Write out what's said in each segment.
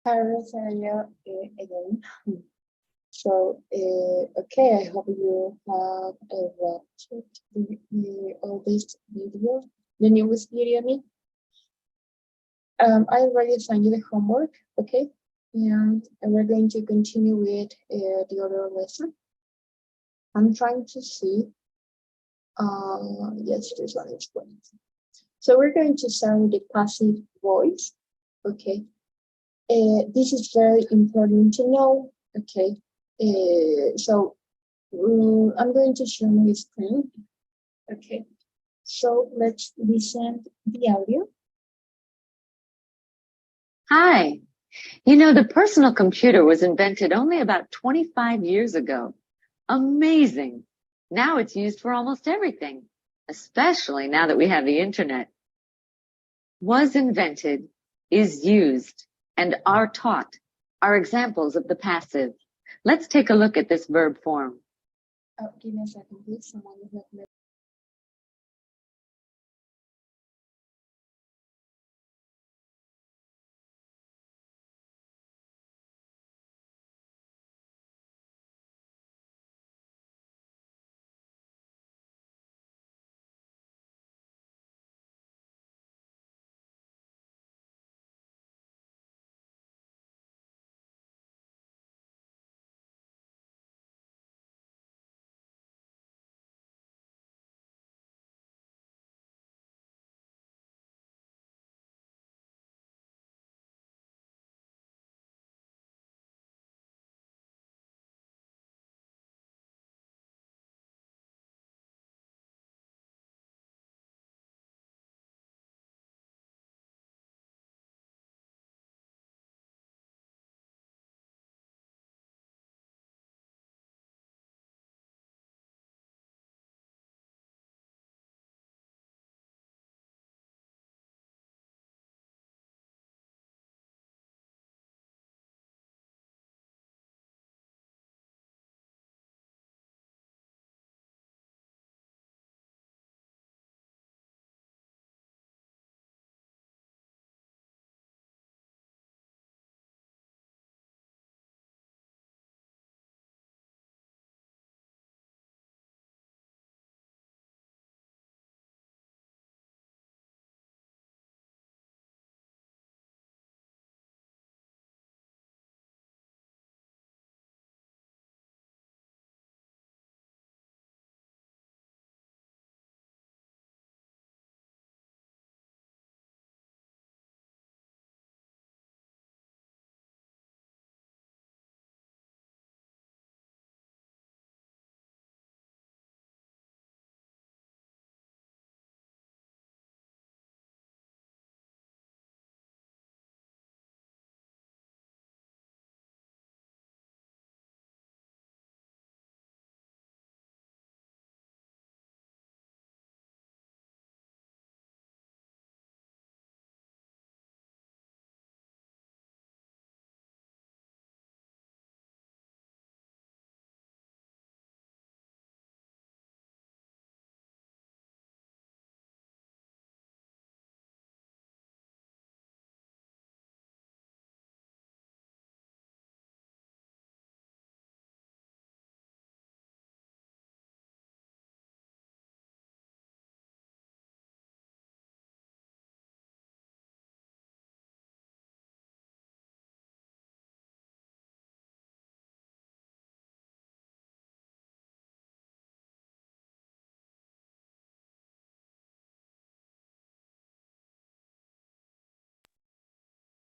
Hi, Rosario, again. So, okay, I hope you have watched all this video, the newest video, I mean. I already assigned you the homework, okay? And we're going to continue with the other lesson. I'm trying to see, yes, this one is one. So we're going to start with the passive voice, okay? This is very important to know, okay? So I'm going to show my screen. Okay, so let's listen the audio. Hi. You know, the personal computer was invented only about 25 years ago. Amazing. Now it's used for almost everything, especially now that we have the internet. Was invented, is used, and are taught are examples of the passive. Let's take a look at this verb form. Oh, give me a second, please. Someone is not there.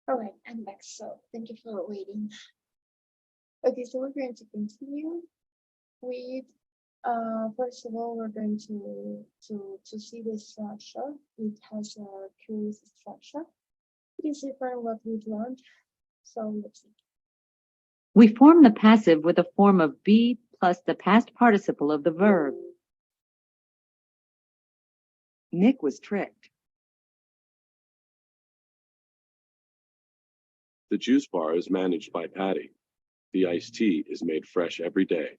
All right, I'm back. So thank you for waiting. Okay, so we're going to continue with. First of all, we're going to see the structure. It has a curious structure. It is different what we've learned. So let's see. We form the passive with a form of be plus the past participle of the verb. Nick was tricked. The juice bar is managed by Patty. The iced tea is made fresh every day.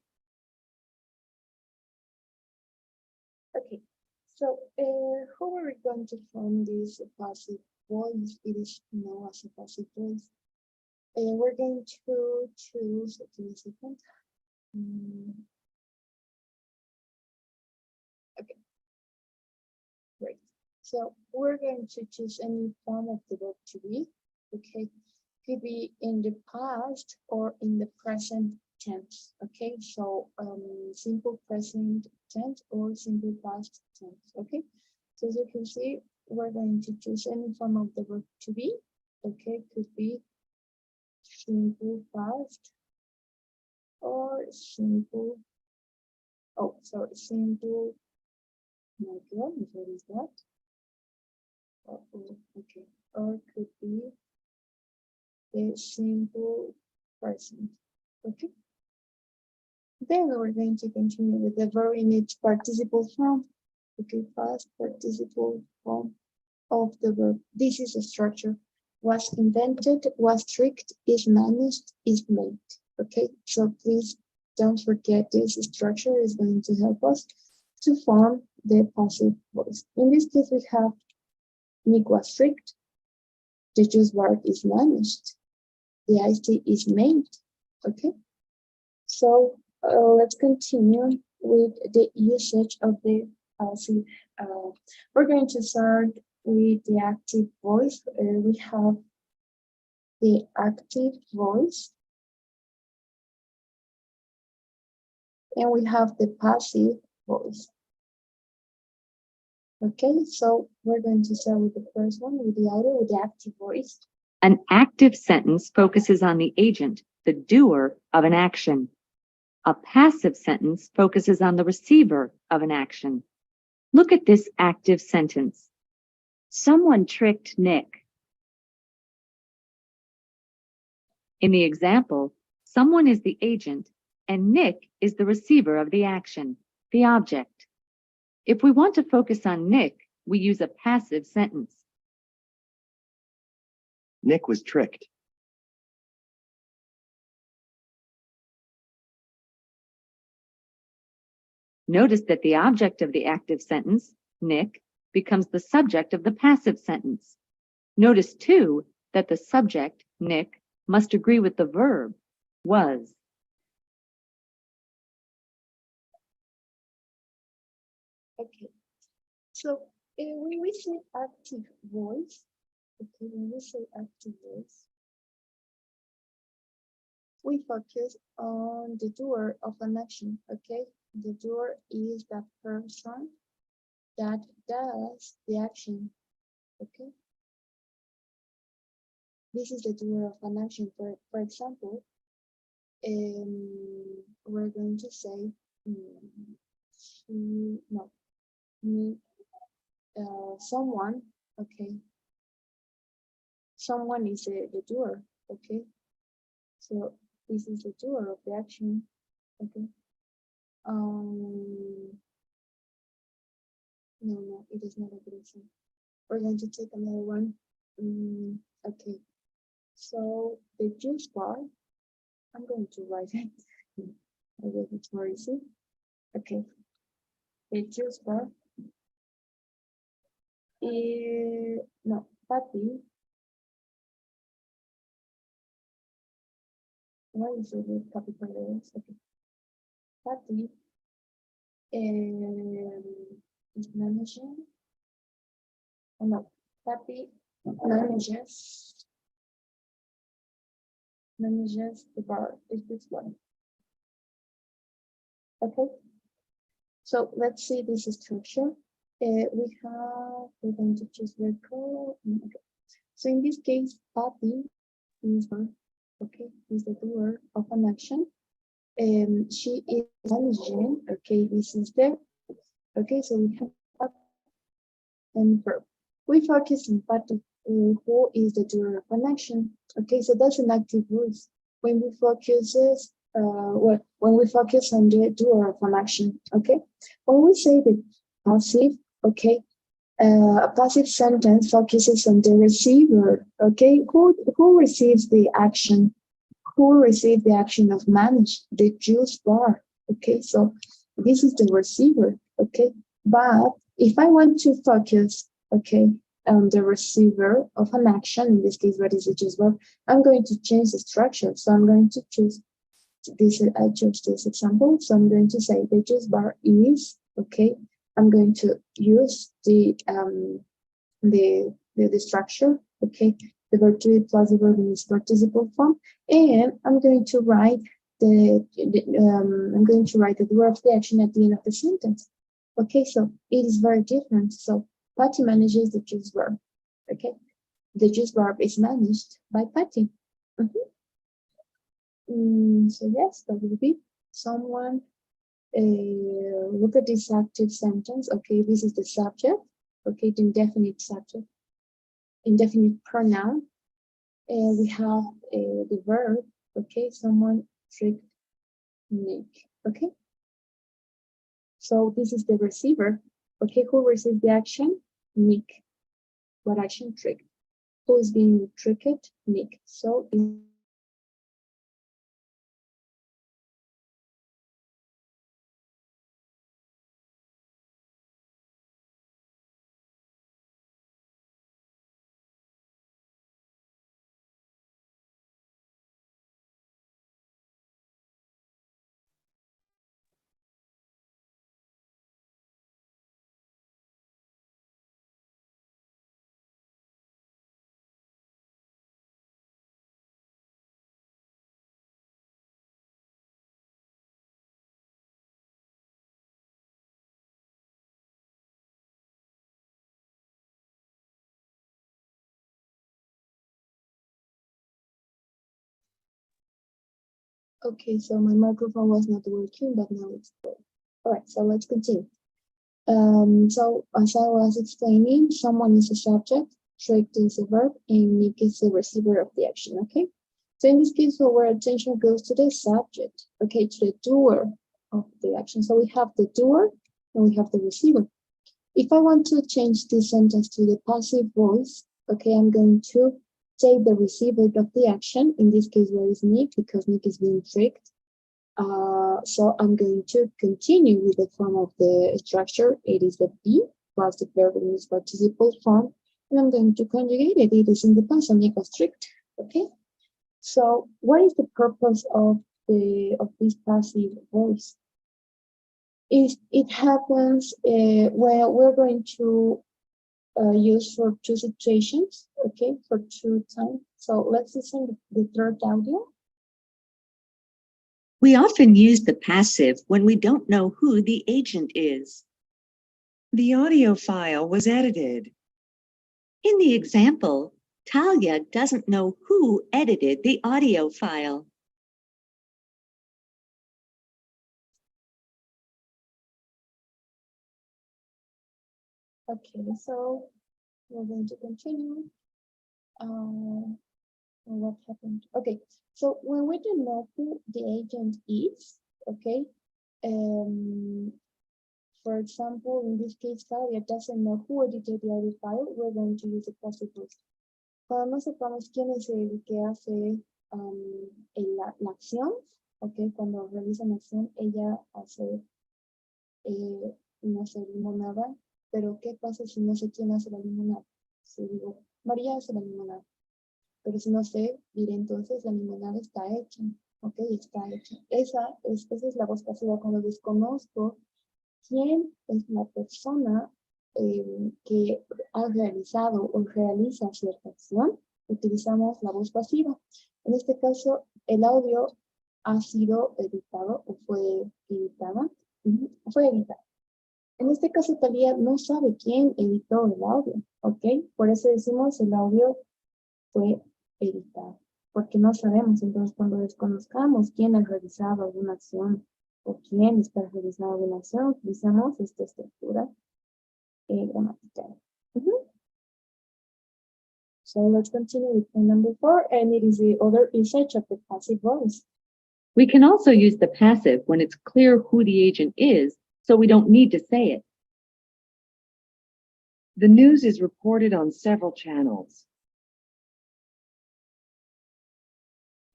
Okay, so how are we going to form this passive voice? It is known as a passive voice. we're going to choose, give me a second. Okay, great. So we're going to choose any form of the verb to be, okay? Could be in the past or in the present tense, okay? So simple present tense or simple past tense, okay? So as you can see, we're going to choose any form of the verb to be, okay? Could be simple past or simple, oh, sorry, simple, my God, what is that? Oh, okay, or could be the simple present, okay? Then we're going to continue with the verb in its participle form, okay, past participle form of the verb. This is a structure. Was invented, was tricked, is managed, is made. Okay, so please don't forget this structure is going to help us to form the passive voice. In this case, we have Nick was tricked, the juice bar is managed, the iced tea is made. Okay, so let's continue with the usage of the passive. We're going to start with the active voice. We have the active voice, and we have the passive voice. Okay, so we're going to start with the first one, with the active voice. An active sentence focuses on the agent, the doer of an action. A passive sentence focuses on the receiver of an action. Look at this active sentence. Someone tricked Nick. In the example, someone is the agent and Nick is the receiver of the action, the object. If we want to focus on Nick, we use a passive sentence. Nick was tricked. Notice that the object of the active sentence, Nick, becomes the subject of the passive sentence. Notice, too, that the subject, Nick, must agree with the verb, was. Okay, so when we say active voice, okay, when we say active voice, we focus on the doer of an action, okay? The doer is that person that does the action, okay? This is the doer of an action. For example, we're going to say, someone, okay? Someone is the doer, okay? So this is the doer of the action, okay? No, it is not a good example. We're going to take another one. Okay, so the juice bar, I'm going to write it. I guess it's more easy. Okay, the juice bar is, no, Patty. Why is it with capital letters? Okay, Patty is managing. Oh no, Patty manages the bar. Is this one? Okay, so let's see this structure. We're going to choose red color. Okay. So in this case, Patty is okay, is the doer of an action. She is managing. Okay, this is the, okay, so we have and verb. We focus on Patty, who is the doer of an action. Okay, so that's an active voice. When we focus when we focus on the doer of an action, okay? When we say the passive, okay, a passive sentence focuses on the receiver, okay? Who receives the action? Who receives the action of manage, the juice bar, okay? So this is the receiver, okay? But if I want to focus, okay, the receiver of an action. In this case, what is the just verb? I'm going to change the structure. So I'm going to choose this. I chose this example. So I'm going to say the just verb is, okay. I'm going to use the structure, okay. The verb to be plus the verb in its participle form, and I'm going to write the verb of the action at the end of the sentence. Okay, so it is very different. So Patty manages the just verb. Okay, the just verb is managed by Patty. So yes, that will be someone. Look at this active sentence. Okay, this is the subject. Okay, the indefinite subject, indefinite pronoun. We have the verb. Okay, someone tricked Nick. Okay, so this is the receiver. Okay, who received the action? Nick. What action? Tricked. Who is being tricked? Nick. So okay, so my microphone was not working, but now it's working. All right, so let's continue. So as I was explaining, someone is a subject, tricked is a verb, and Nick is the receiver of the action, okay? So in this case, our attention goes to the subject, okay, to the doer of the action. So we have the doer and we have the receiver. If I want to change this sentence to the passive voice, okay, I'm going to take the receiver of the action. In this case, where is Nick? Because Nick is being tricked. So I'm going to continue with the form of the structure. It is the be plus the verb in its participle form, and I'm going to conjugate it. It is in the past, and Nick was tricked. Okay. So what is the purpose of this passive voice? It happens where we're going to use for two situations, okay, for two times. So let's listen to the third audio. We often use the passive when we don't know who the agent is. The audio file was edited. In the example, Talia doesn't know who edited the audio file. Okay, so we're going to continue. What happened? Okay, so when we don't know who the agent is, okay, for example, in this case, Talia doesn't know who edited the audio file, we're going to use the passive voice. Cuando no sepamos quién es el que hace la acción, okay, cuando realiza la acción, ella hace, no sé, limonada, pero ¿qué pasa si no sé quién hace la limonada? Si digo, María hace la limonada, pero si no sé, diré entonces la limonada está hecha, ok, está hecha. Esa es la voz pasiva cuando desconozco quién es la persona que ha realizado o realiza cierta acción, utilizamos la voz pasiva. En este caso, el audio ha sido editado o fue editada. Fue editado. En este caso, Talía no sabe quién editó el audio, ¿ok? Por eso decimos el audio fue editado, porque no sabemos. Entonces, cuando desconozcamos quién ha realizado alguna acción o quién está realizando alguna acción, utilizamos esta estructura gramatical. So let's continue with point number 4, and it is the other usage of the passive voice. We can also use the passive when it's clear who the agent is, so we don't need to say it. The news is reported on several channels.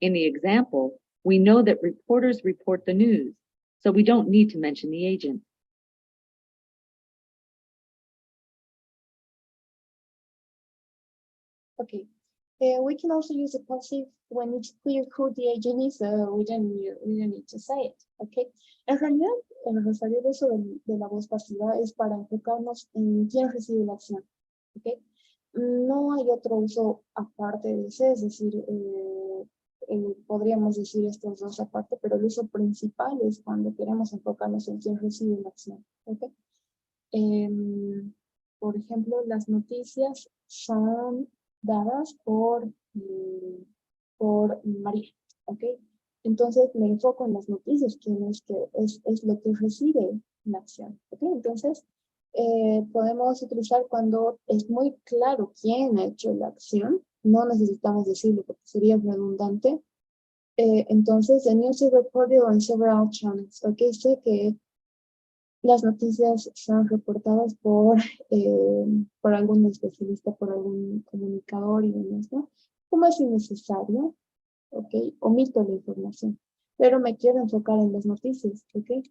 In the example, we know that reporters report the news, so we don't need to mention the agent. Okay. We can also use the passive when it's clear who the agent is, we don't need to say it, okay? En realidad, el referir eso de la voz pasiva es para enfocarnos en quién recibe la acción, ¿ok? No hay otro uso aparte de ese, es decir, podríamos decir estos dos aparte, pero el uso principal es cuando queremos enfocarnos en quién recibe la acción, ¿ok? Por ejemplo, las noticias son dadas por María, ¿ok? Entonces me enfoco en las noticias, quién es lo que recibe la acción, ¿ok? Entonces, podemos utilizar cuando es muy claro quién ha hecho la acción, no necesitamos decirlo porque sería redundante. Entonces, the news is reported on several channels, ¿ok? Sé que las noticias son reportadas por algún especialista, por algún comunicador y demás, ¿no? Como es innecesario, ¿ok? Omito la información, pero me quiero enfocar en las noticias, ¿ok?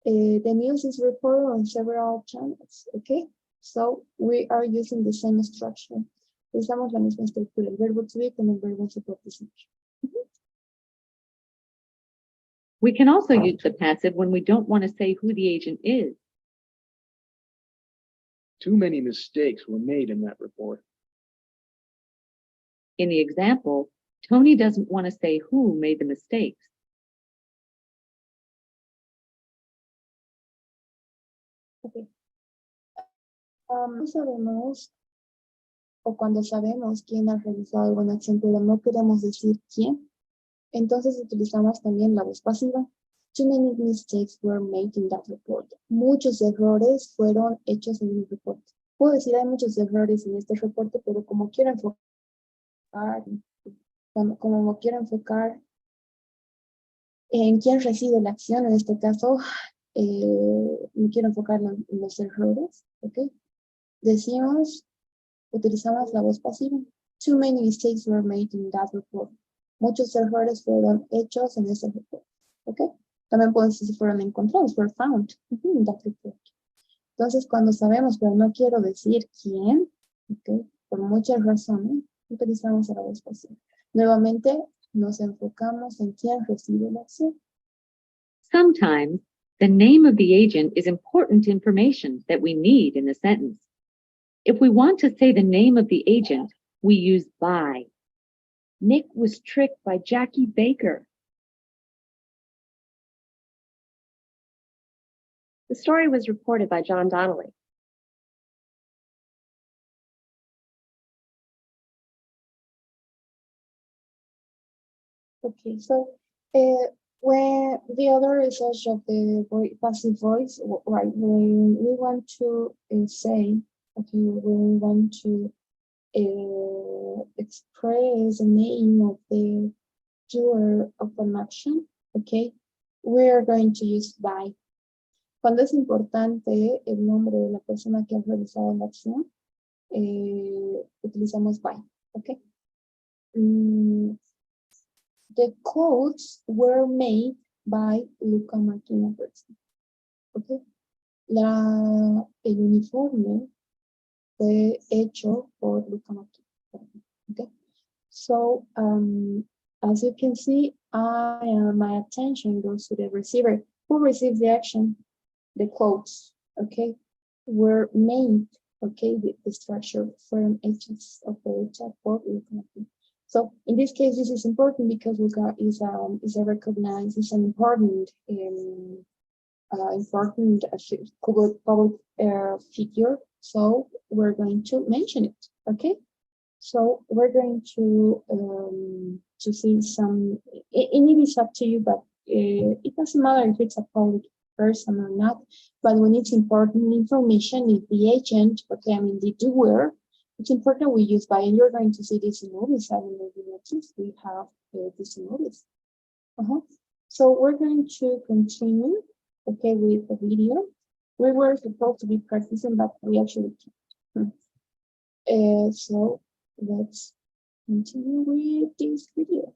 The news is reported on several channels, ¿ok? So, we are using the same structure. Usamos la misma estructura, el verbo to be con el verbo to participar. We can also use the passive when we don't want to say who the agent is. Too many mistakes were made in that report. In the example, Tony doesn't want to say who made the mistakes. Okay. No sabemos, o cuando sabemos quién ha realizado alguna acción, pero no queremos decir quién, entonces utilizamos también la voz pasiva. Too many mistakes were made in that report. Muchos errores fueron hechos en el reporte. Puedo decir, hay muchos errores en este reporte, pero como quiero enfocar en quién recibe la acción, en este caso, me quiero enfocar en los errores, ¿ok? Utilizamos la voz pasiva. Too many mistakes were made in that report. Muchos errores fueron hechos en ese reporte, ¿ok? También pueden decir si fueron encontrados, were found in that report. Entonces, cuando sabemos, pero no quiero decir quién, ¿ok? Por muchas razones, utilizamos la voz pasiva. Nuevamente, nos enfocamos en quién recibe la acción. Sometimes, the name of the agent is important information that we need in the sentence. If we want to say the name of the agent, we use by. Nick was tricked by Jackie Baker. The story was reported by John Donnelly. Okay, so when the other usage of the passive voice, right, when we want to say, okay, we want to express the name of the doer of an action, okay, we are going to use by. Cuando es importante el nombre de la persona que ha realizado la acción, utilizamos by, okay. The coats were made by Luca Martina person. Okay. El uniforme fue hecho por Luca Martina. Okay. So, as you can see, my attention goes to the receiver. Who receives the action? The quotes, okay, were made, okay, with the structure from agents of the chatbot. So in this case, this is important because Luca is a recognized, is an important public figure. So we're going to mention it, okay? So we're going to see some. It is up to you, but it doesn't matter if it's a public person or not. But when it's important information, if the agent, okay, I mean the doer, it's important we use by, and you're going to see this in movies. I don't know if you noticed, we have this in movies. So we're going to continue, okay, with the video. We were supposed to be practicing, but we actually can't. So let's continue with this video.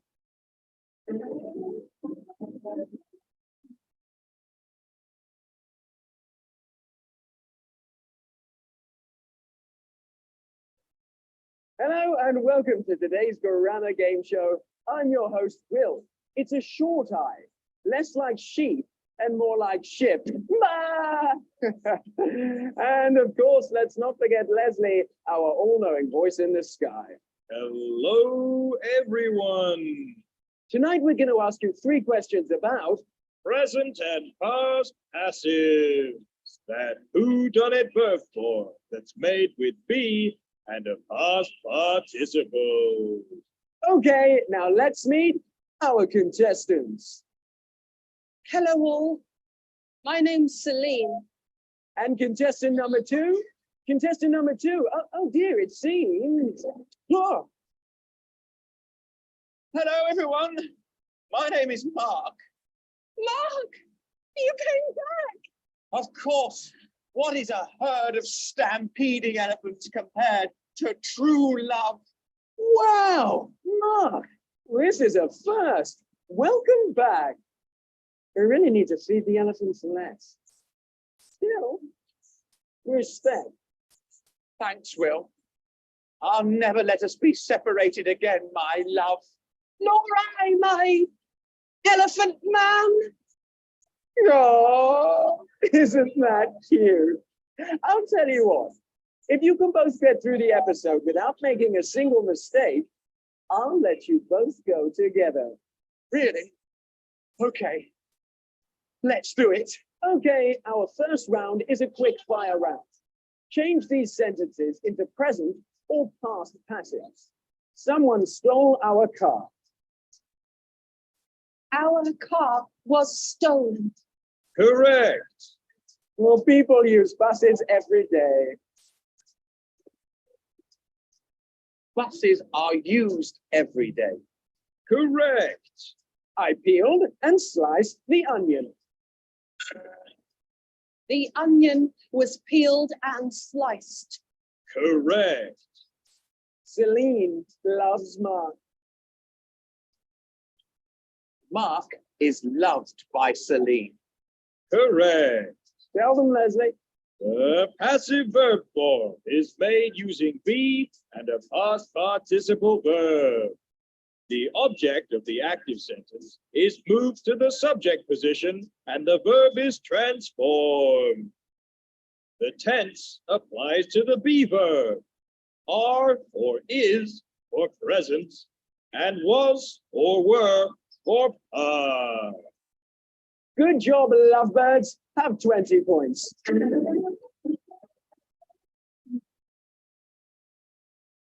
Hello and welcome to today's Grammar Game Show. I'm your host, Will. It's a short eye, less like sheep and more like ship. And of course, let's not forget Leslie, our all-knowing voice in the sky. Hello, everyone. Tonight, we're going to ask you 3 questions about Present and past passive. That whodunit verb form that's made with be and a past participle. Okay, now let's meet our contestants. Hello all, my name's Celine. And contestant number 2? Contestant number 2. Oh dear, it seems. Oh, Hello, everyone. My name is Mark. Mark, you came back. Of course, what is a herd of stampeding elephants compared to true love? wow, Mark, this is a first. Welcome back. We really need to feed the elephants less. Still, respect. Thanks, Will. I'll never let us be separated again, my love. Nor I, my elephant man. Oh, isn't that cute? I'll tell you what, if you can both get through the episode without making a single mistake, I'll let you both go together. Really? Okay. Let's do it. Okay, our first round is a quick fire round. Change these sentences into present or past passives. Someone stole our car. Our car was stolen. Correct. Well, people use buses every day. Buses are used every day. Correct. I peeled and sliced the onion. The onion was peeled and sliced. Correct. Celine loves Mark. Mark is loved by Celine. Correct. Tell them, Leslie. The passive verb form is made using be and a past participle verb. The object of the active sentence is moved to the subject position and the verb is transformed. The tense applies to the be verb. Are or is for present and was or were for past. Good job, lovebirds. Have 20 points.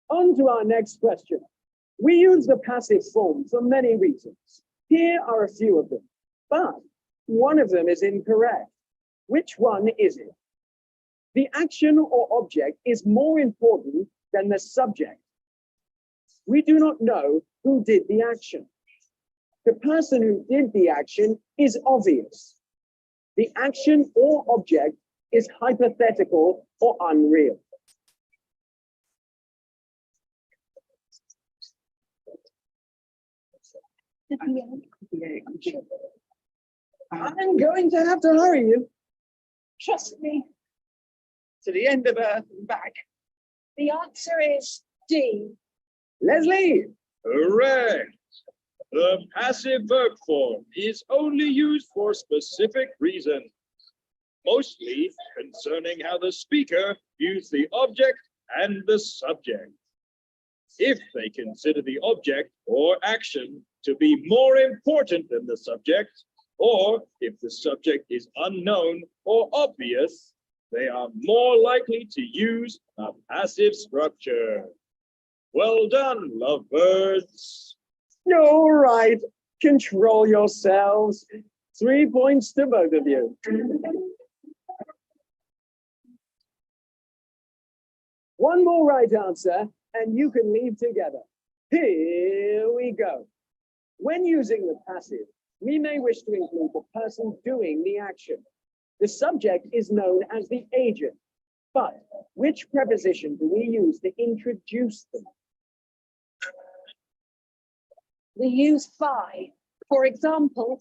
On to our next question. We use the passive form for many reasons. Here are a few of them, but one of them is incorrect. Which one is it? The action or object is more important than the subject. We do not know who did the action. The person who did the action is obvious. The action or object is hypothetical or unreal. I'm going to have to hurry you. Trust me, To the end of earth and back. the answer is D. Leslie, Correct. The passive verb form is only used for specific reasons, mostly concerning how the speaker views the object and the subject. If they consider the object or action to be more important than the subject, or if the subject is unknown or obvious, they are more likely to use a passive structure. Well done, lovebirds. all right. Control yourselves. 3 points to both of you. One more right answer, and you can leave together. Here we go. When using the passive, we may wish to include the person doing the action. The subject is known as the agent, but which preposition do we use to introduce them? We use by. For example,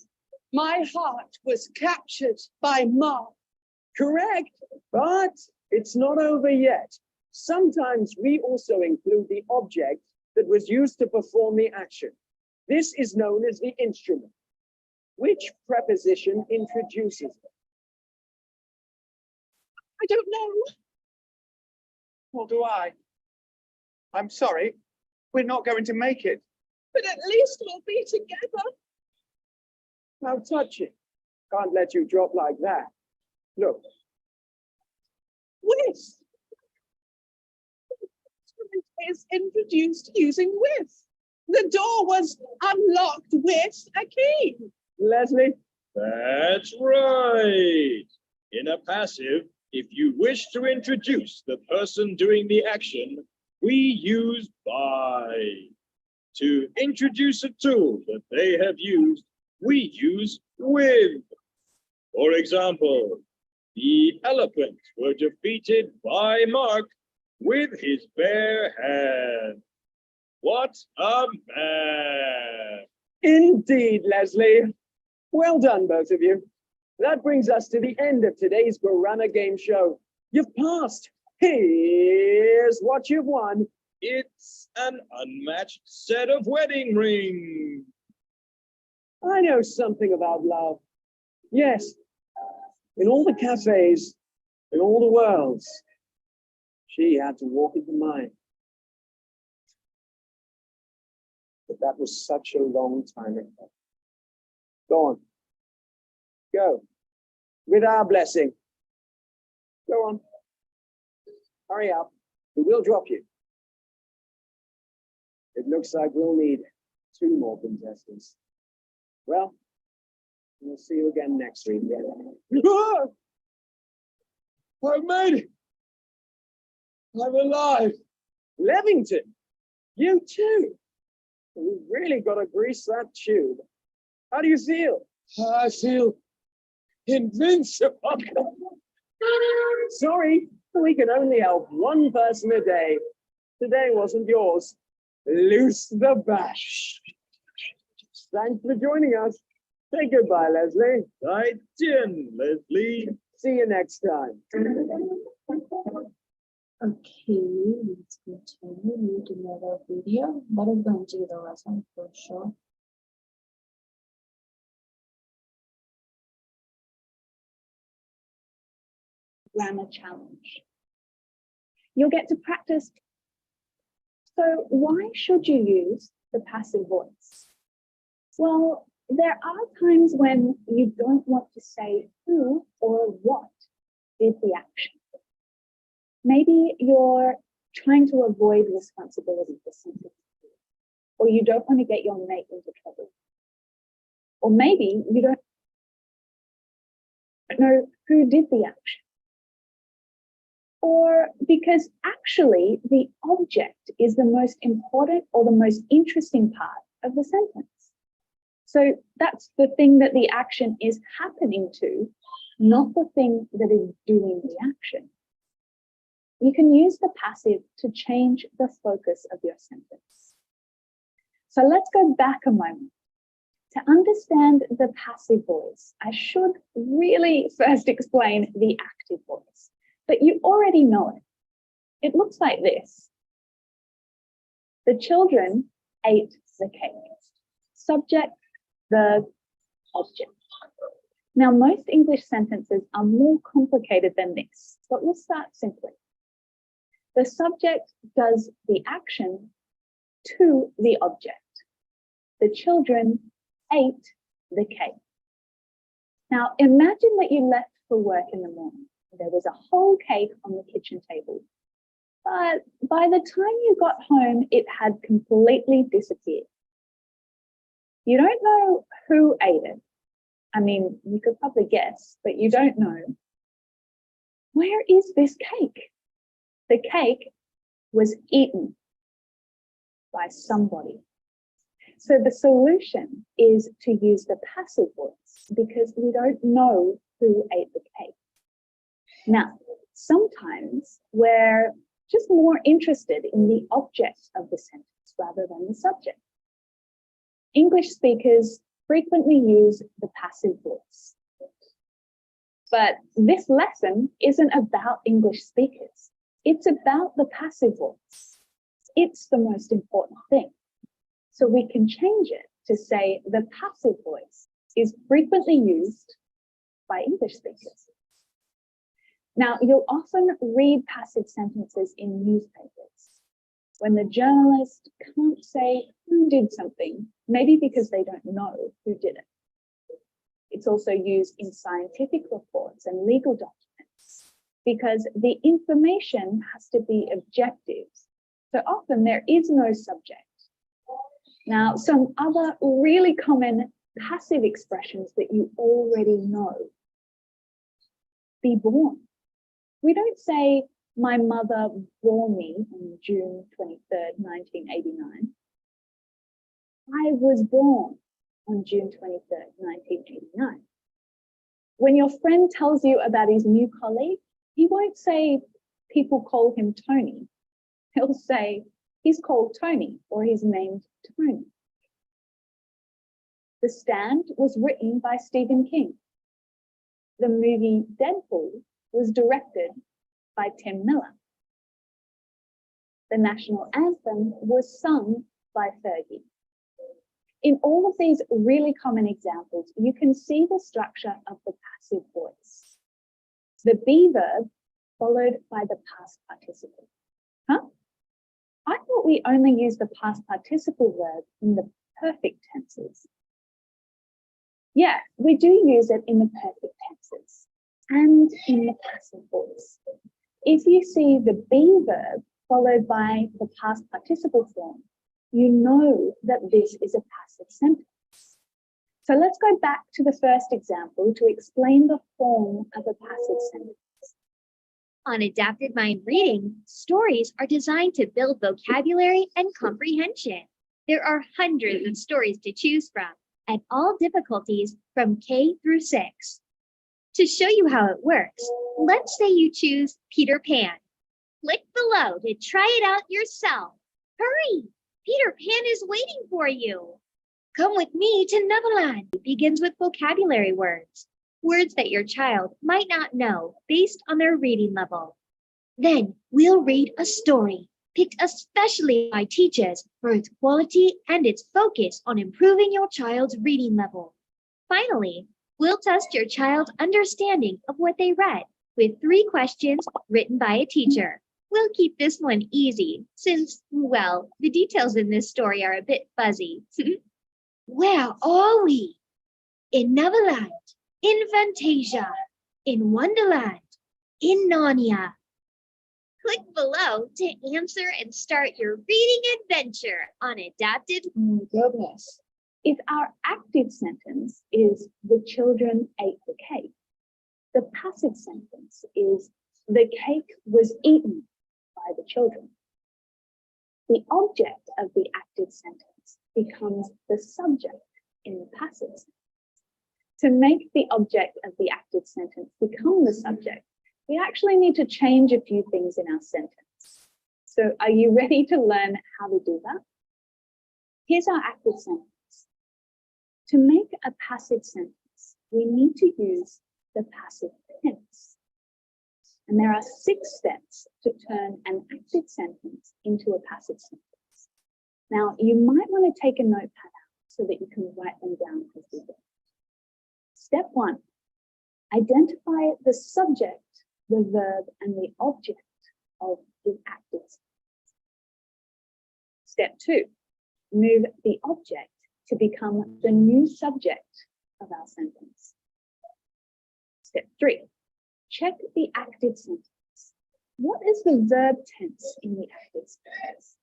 my heart was captured by Mark. Correct, but it's not over yet. Sometimes we also include the object that was used to perform the action. This is known as the instrument. Which preposition introduces it? I don't know. Nor do I. I'm sorry, we're not going to make it. But at least we'll be together. How touching. Can't let you drop like that. Look, With. Is introduced using with. The door was unlocked with a key. Leslie, That's right. In a passive, if you wish to introduce the person doing the action, we use by. To introduce a tool that they have used, we use with. For example, the elephants were defeated by Mark with his bare hand. What a man! indeed, Leslie. Well done, both of you. That brings us to the end of today's Grammar Game Show. You've passed. Here's what you've won. It's an unmatched set of wedding rings. I know something about love. Yes, in all the cafes, in all the worlds, she had to walk into mine. But that was such a long time ago. Go on. Go. With our blessing. Go on. Hurry up. We will drop you. It looks like we'll need 2 more contestants. Well, we'll see you again next week. I made it. I'm alive. Levington, you too. We've really got to grease that tube. How do you feel? I feel invincible. Sorry, we can only help one person a day. Today wasn't yours. Loose the bash. Thanks for joining us. Say goodbye, Leslie. I did, Leslie. See you next time. Okay, let's continue with another video. That is going to be the lesson for sure. Grammar challenge. You'll get to practice. So why should you use the passive voice? Well, there are times when you don't want to say who or what did the action. Maybe you're trying to avoid responsibility for something, or you don't want to get your mate into trouble. Or maybe you don't know who did the action. Or because actually the object is the most important or the most interesting part of the sentence. So that's the thing that the action is happening to, not the thing that is doing the action. You can use the passive to change the focus of your sentence. So let's go back a moment. To understand the passive voice, I should really first explain the active voice, but you already know it. It looks like this. The children ate the cake. Subject, verb, object. Now, most English sentences are more complicated than this, but we'll start simply. The subject does the action to the object. The children ate the cake. Now, imagine that you left for work in the morning. There was a whole cake on the kitchen table. But by the time you got home, it had completely disappeared. You don't know who ate it. I mean, you could probably guess, but you don't know. Where is this cake? The cake was eaten by somebody. So the solution is to use the passive voice because we don't know who ate the cake. Now, sometimes we're just more interested in the object of the sentence rather than the subject. English speakers frequently use the passive voice. But this lesson isn't about English speakers. It's about the passive voice. It's the most important thing. So we can change it to say the passive voice is frequently used by English speakers. Now, you'll often read passive sentences in newspapers when the journalist can't say who did something, maybe because they don't know who did it. It's also used in scientific reports and legal documents because the information has to be objective. So often there is no subject. Now, some other really common passive expressions that you already know. Be born. We don't say, my mother bore me on June 23rd, 1989. I was born on June 23rd, 1989. When your friend tells you about his new colleague, he won't say people call him Tony. He'll say he's called Tony or he's named Tony. The Stand was written by Stephen King. The movie Deadpool was directed by Tim Miller. The national anthem was sung by Fergie. In all of these really common examples, you can see the structure of the passive voice. The be verb followed by the past participle. Huh? I thought we only use the past participle verb in the perfect tenses. Yeah, we do use it in the perfect tenses and in the passive voice. If you see the be verb followed by the past participle form, you know that this is a passive sentence. So let's go back to the first example to explain the form of a passive sentence. On Adapted Mind Reading, stories are designed to build vocabulary and comprehension. There are hundreds of stories to choose from, at all difficulties from K through 6. To show you how it works, let's say you choose Peter Pan. Click below to try it out yourself. Hurry! Peter Pan is waiting for you. Come with me to Neverland. It begins with vocabulary words, words that your child might not know based on their reading level. Then we'll read a story picked especially by teachers for its quality and its focus on improving your child's reading level. Finally, we'll test your child's understanding of what they read with 3 questions written by a teacher. We'll keep this one easy since, well, the details in this story are a bit fuzzy. Where are we? In Neverland, in Fantasia, in Wonderland, in Narnia. Click below to answer and start your reading adventure on Adapted. Goodness. If our active sentence is the children ate the cake, the passive sentence is the cake was eaten by the children. The object of the active sentence becomes the subject in the passive sentence. To make the object of the active sentence become the subject, we actually need to change a few things in our sentence. So are you ready to learn how to do that? Here's our active sentence. To make a passive sentence, we need to use the passive tense. And there are 6 steps to turn an active sentence into a passive sentence. Now, you might want to take a notepad out so that you can write them down as we go. Step 1, identify the subject, the verb, and the object of the active sentence. Step 2, move the object to become the new subject of our sentence. Step 3, check the active sentence. What is the verb tense in the active sentence?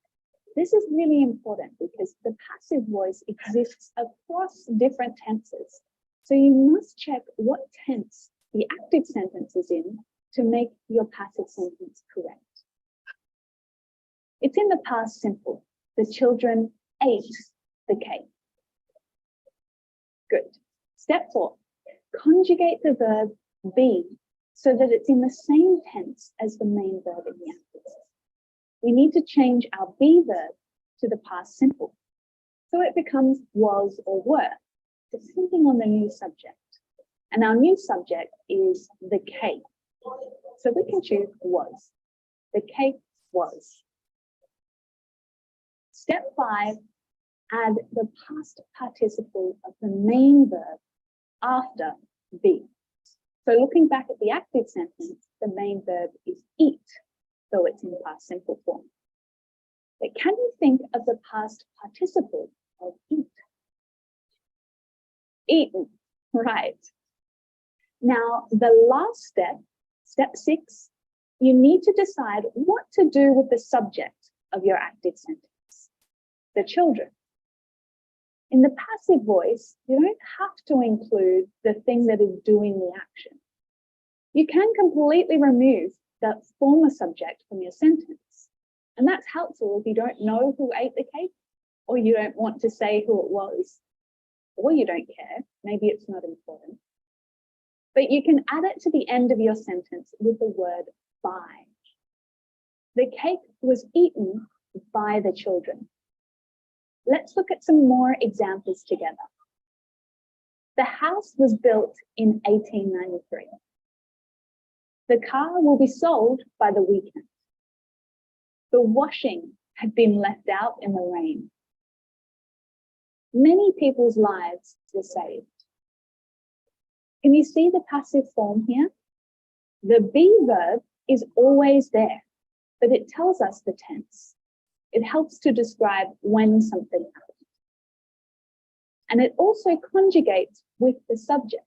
This is really important because the passive voice exists across different tenses. So you must check what tense the active sentence is in to make your passive sentence correct. It's in the past simple. The children ate the cake. Good. Step 4, conjugate the verb be so that it's in the same tense as the main verb in the active sentence. We need to change our be verb to the past simple. So it becomes was or were, depending on the new subject. And our new subject is the cake. So we can choose was. the cake was. Step 5, add the past participle of the main verb after be. So looking back at the active sentence, the main verb is eat, though it's in past simple form. But can you think of the past participle of eat? Eaten, right. Now, the last step, step 6, you need to decide what to do with the subject of your active sentence, the children. In the passive voice, you don't have to include the thing that is doing the action. You can completely remove the former subject from your sentence. And that's helpful if you don't know who ate the cake, or you don't want to say who it was, or you don't care, maybe it's not important. But you can add it to the end of your sentence with the word by. The cake was eaten by the children. Let's look at some more examples together. The house was built in 1893. The car will be sold by the weekend. The washing had been left out in the rain. Many people's lives were saved. Can you see the passive form here? The be verb is always there, but it tells us the tense. It helps to describe when something happened. And it also conjugates with the subject.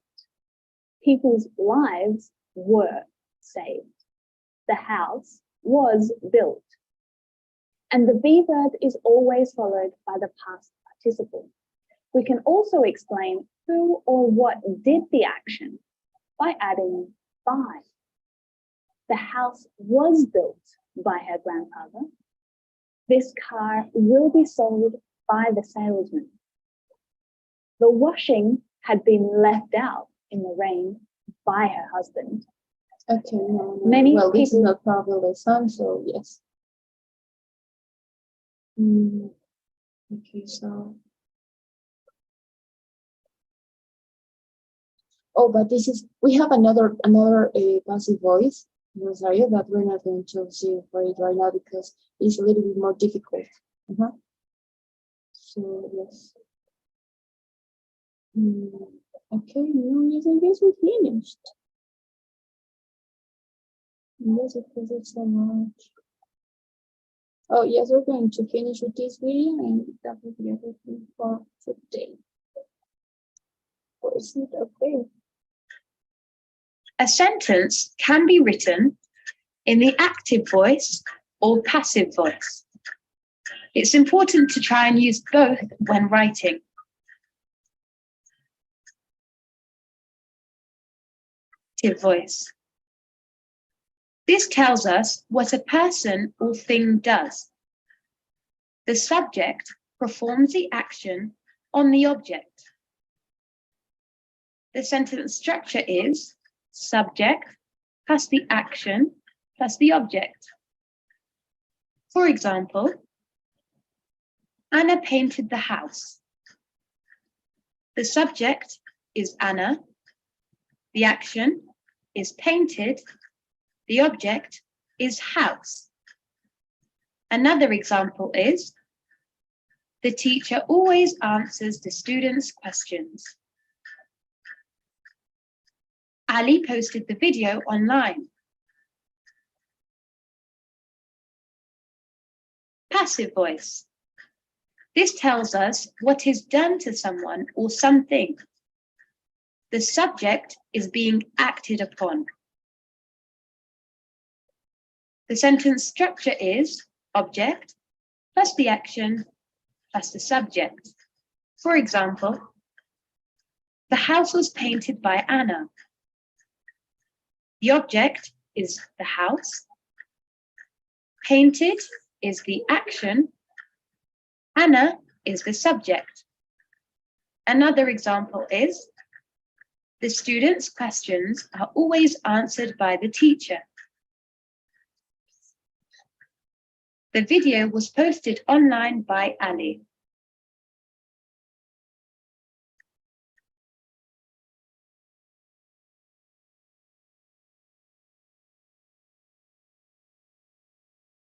People's lives were saved. The house was built. And the be verb is always followed by the past participle. We can also explain who or what did the action by adding by. The house was built by her grandfather. This car will be sold by the salesman. The washing had been left out in the rain by her husband. Okay, no. Many This is people- not probably the son, so yes. Okay, so. Oh, but we have another passive voice, Rosario, but we're not going to see for it right now because it's a little bit more difficult. So yes. Okay, yes, I guess we finished. Yes, because it's so much. Oh yes, we're going to finish with this video and that will be everything for today. Or is it okay? A sentence can be written in the active voice or passive voice. It's important to try and use both when writing. Active voice. This tells us what a person or thing does. The subject performs the action on the object. The sentence structure is subject plus the action plus the object. For example, Anna painted the house. The subject is Anna. The action is painted. The object is house. Another example is the teacher always answers the students' questions. Ali posted the video online. Passive voice. This tells us what is done to someone or something. The subject is being acted upon. The sentence structure is object plus the action plus the subject. For example, the house was painted by Anna. The object is the house. Painted is the action. Anna is the subject. Another example is the students' questions are always answered by the teacher. The video was posted online by Ali.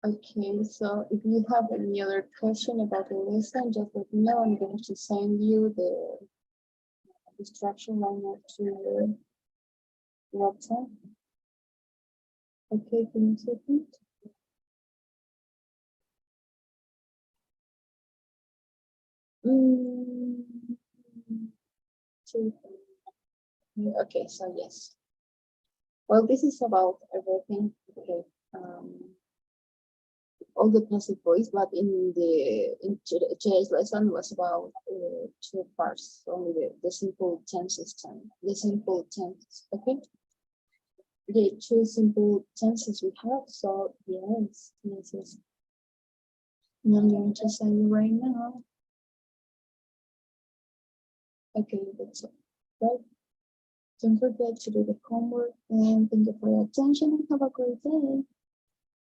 Okay, so if you have any other question about the lesson, just let me know. I'm going to send you the instruction manual to your WhatsApp. Okay, give me a second. Okay, so yes. Well, this is about everything. Okay. All the passive voice, but in today's lesson was about two parts, only the simple tenses the simple tenses. Okay, the two simple tenses we have. So yes, yes. And I'm going to send you right now. Okay, that's it. Right. Don't forget to do the homework, and thank you for your attention and have a great day.